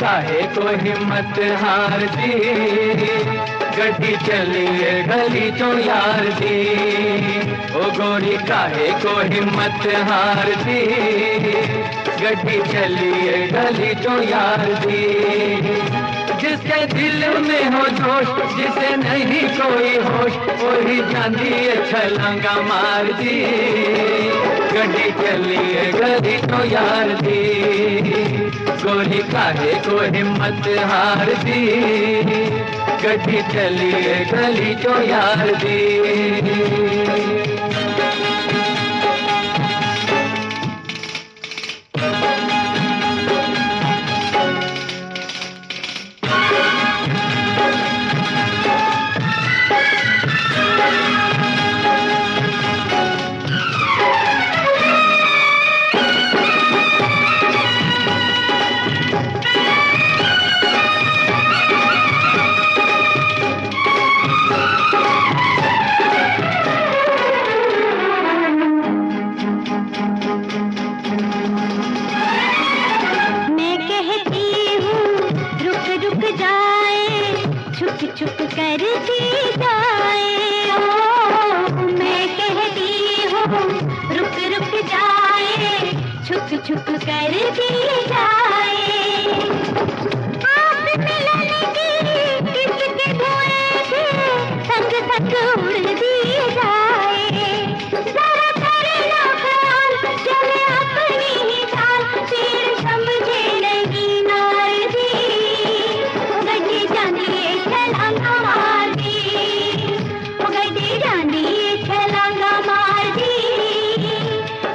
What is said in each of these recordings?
काहे को हिम्मत हार दी, गड्डी चलिए गली चो यार दी। ओ गोरी काहे को हिम्मत हार दी, गड्डी चलिए गली चो यार दी। जिसके दिल में हो जोश, जिसे नहीं कोई होश, वही जानी छलांगा मार दी। गड्डी चलिए गली चो यार दी, गोरी काहे को हिम्मत हार दी, गड्डी चलिए गली चो यार दी। चुप करती जाए, ओ मैं कहती हूँ रुक रुक जाए, छुप छुप करती जाए। आप मिलन की किसके धुएं थे, संग संग उड़ दी जाए। जरा करे ना ख्याल, चले अपनी ही चाल, फिर समझे नहीं नार दी। गड्डी जानिए छलांगा मार दी, गड्डी जानिए छलांगा मार दी।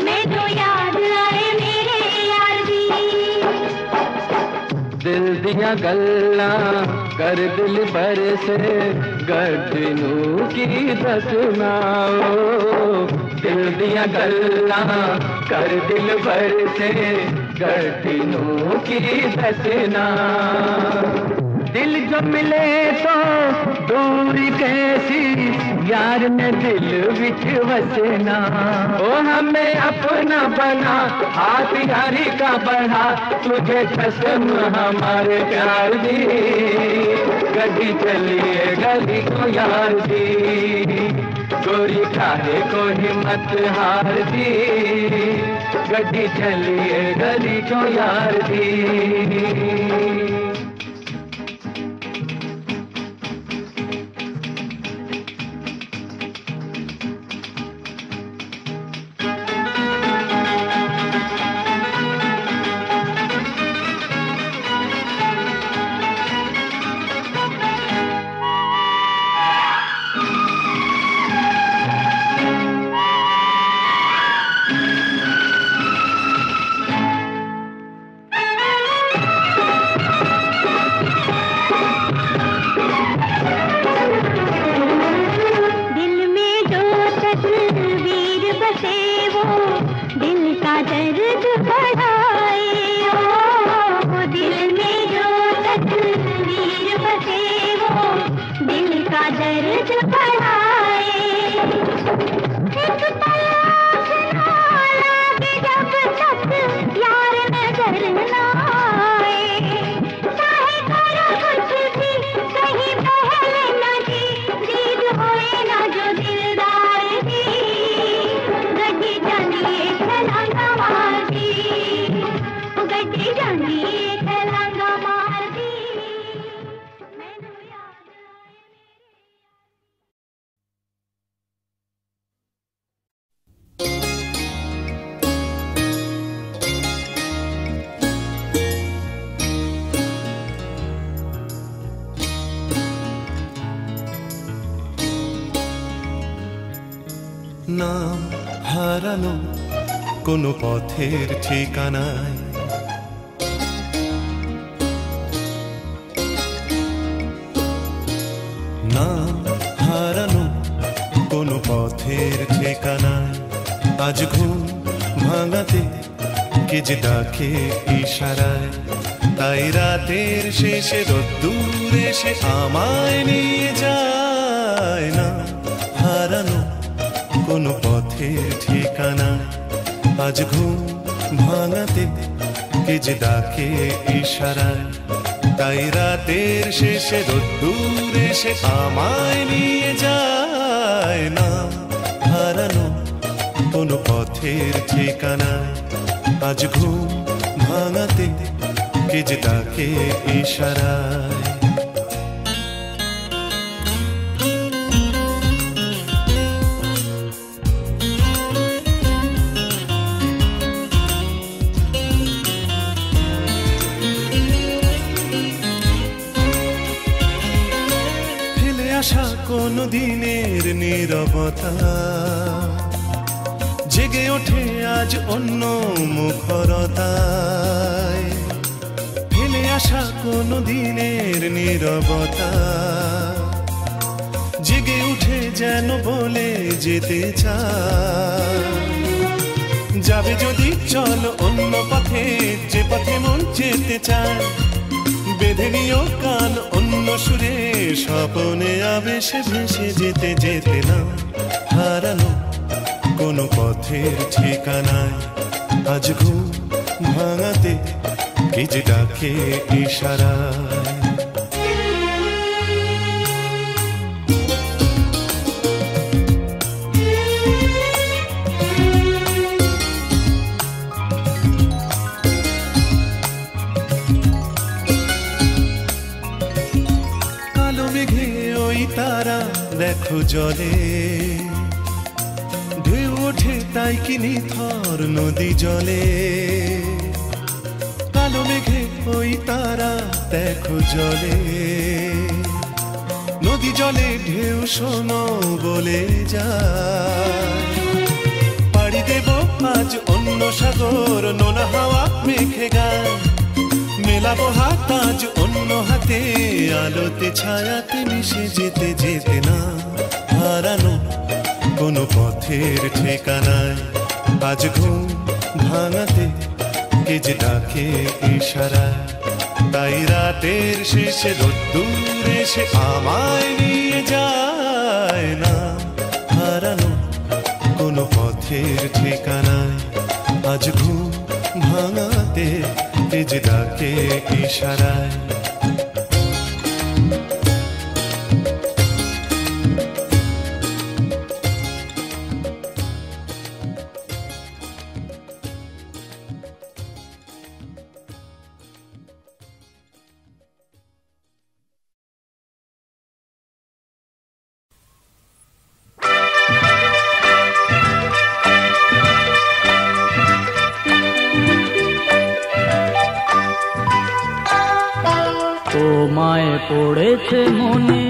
मैं तो याद आए मेरे यार दी। दिल दिया गल्ला कर दिल पर से, गड्डनू की दसना। दिल दिया गल्ला कर दिल पर से, गड्डनू की दसना। दिल जो मिले तो दूरी कैसी, यार ने दिल विच वसना। ओ हमें अपना बना, हाथ यारी का बढ़ा, तुझे कसम हमारे प्यार दी। गड्डी चलिए गली को यार दी, गोरी काहे को हिम्मत हार दी। गड्डी चलिए गली को यार दी। कहीं নাম হারানো কোনো পথের ঠিকানায়, নাম হারানো কোনো পথের ঠিকানায়। আজ ঘুম ভাঙাতে কে যে ডাকে ইশারায়, তাই রাতের শেষে রোদ্দুর এসে আমায় নিয়ে যায়। না হারানো কোনো পথের ঠিকানায়, আজ ঘুম ভাঙাতে কে যে ডাকে ইশারায়, তাই রাতের শেষে রোদ্দুর এসে আমায় নিয়ে যায়। না হারানো কোনো পথের ঠিকানায়, আজ ঘুম ভাঙাতে কে যে ডাকে ইশারায়। ফেলে আসা কোনো দিনের নীরবতা জেগে ওঠে আজ অন্য মুখরতায়। ফেলে আসা কোনো দিনের নীরবতা জেগে উঠে যেন বলে যেতে চায়। যাবে যদি চল অন্য পথে, যে পথে মন যেতে চায়। বেঁধে নিও কান অন্য সুরে, স্বপনে আবেশে ভেসে যেতে যেতে না হারানো কোনো পথের ঠিকানায়, আজ ঘুম ভাঙাতে কে যে ডাকে ইশারায়। কালো মেঘে ওই তারা দেখো জলে, ঢেউ ওঠে তাই কি নিথর নদী জলে। কালো মেঘে ওই তারা দেখো জলে, নদী জলে ঢেউ শোনো বলে যায়। পাড়ি দেব আজ অন্য সাগর, নোনা হাওয়া মেঘে গায়। মেলাবো হাত আজ অন্য হাতে, আলোতে ছায়াতে মিশে যেতে যেতে না হারানো কোনো পথের ঠিকানায়, আজ ঘুম ভাঙাতে কে যে ডাকে ইশারায়। তাই রাতের শেষে রোদ্দুর এসে আমায় নিয়ে যায়। না হারানো কোনো পথের ঠিকানায়, আজ ঘুম ভাঙাতে কে যে ডাকে ইশারায়। তোমায় পড়েছে মনে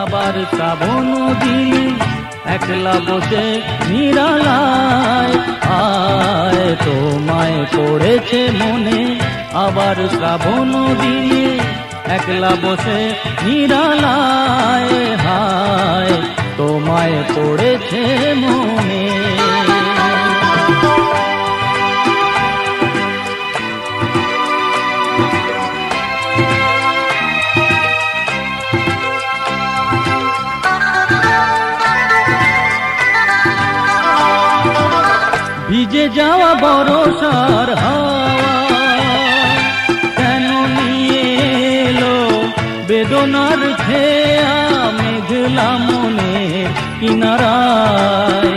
আবার শ্রাবণ দিনে, একলা বসে নিরালায় আয়। তোমায় পড়েছে মনে আবার শ্রাবণ দিনে, একলা বসে নিরালায় হায়। তোমায় পড়েছে মনে। ভিজে যাওয়া বরষার হাওয়া কেন নিয়ে এলো বেদনার খেয়া, মেঘলা মনের কিনারায়।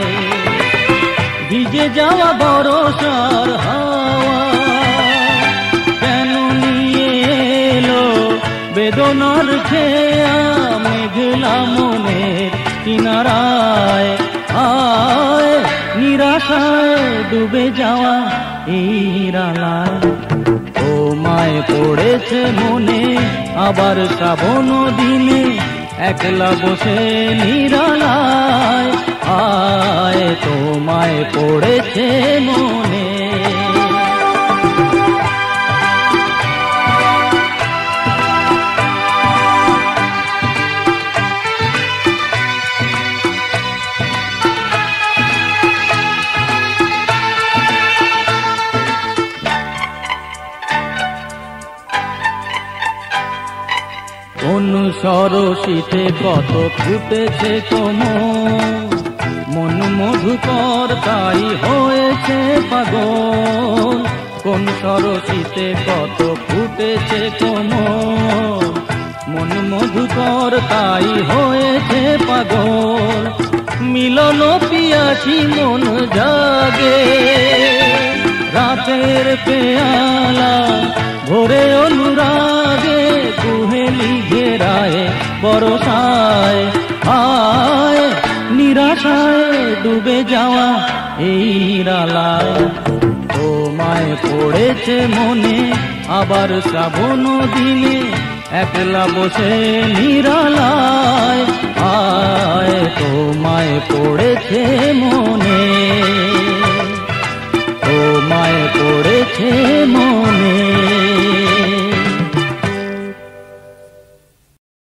ভিজে যাওয়া বরষার হাওয়া কেন নিয়ে এলো বেদনার খেয়া, মেঘলা মনের কিনারায় আয়। নিরাশায় ডুবে যাওয়া এই রালায়, তোমায় পড়েছে মনে আবার শ্রাবণ দিনে, একলা বসে নিরালায় আয় তোমায় পড়েছে মনে। কোন সরসিতে কত ফুটেছে কোমল, মন মধুকর তাই হয়েছে পাগল। কোন সরসিতে কত ফুটেছে কোমল, মন মধুকর তাই হয়েছে পাগল। মিলন পিয়াসী মন জাগে, রাতের পেয়ালা ভোরে অনুরাগে, কুহেলি ঘেরায় বরসায়। আয় নিরাশায় ডুবে যাওয়া এই রালায়, তোমায় পড়েছে মনে আবার শ্রাবণ দিনে, একলা বসে নিরালায়। আয় তোমায় পড়েছে মনে, তোমায় পড়েছে মনে।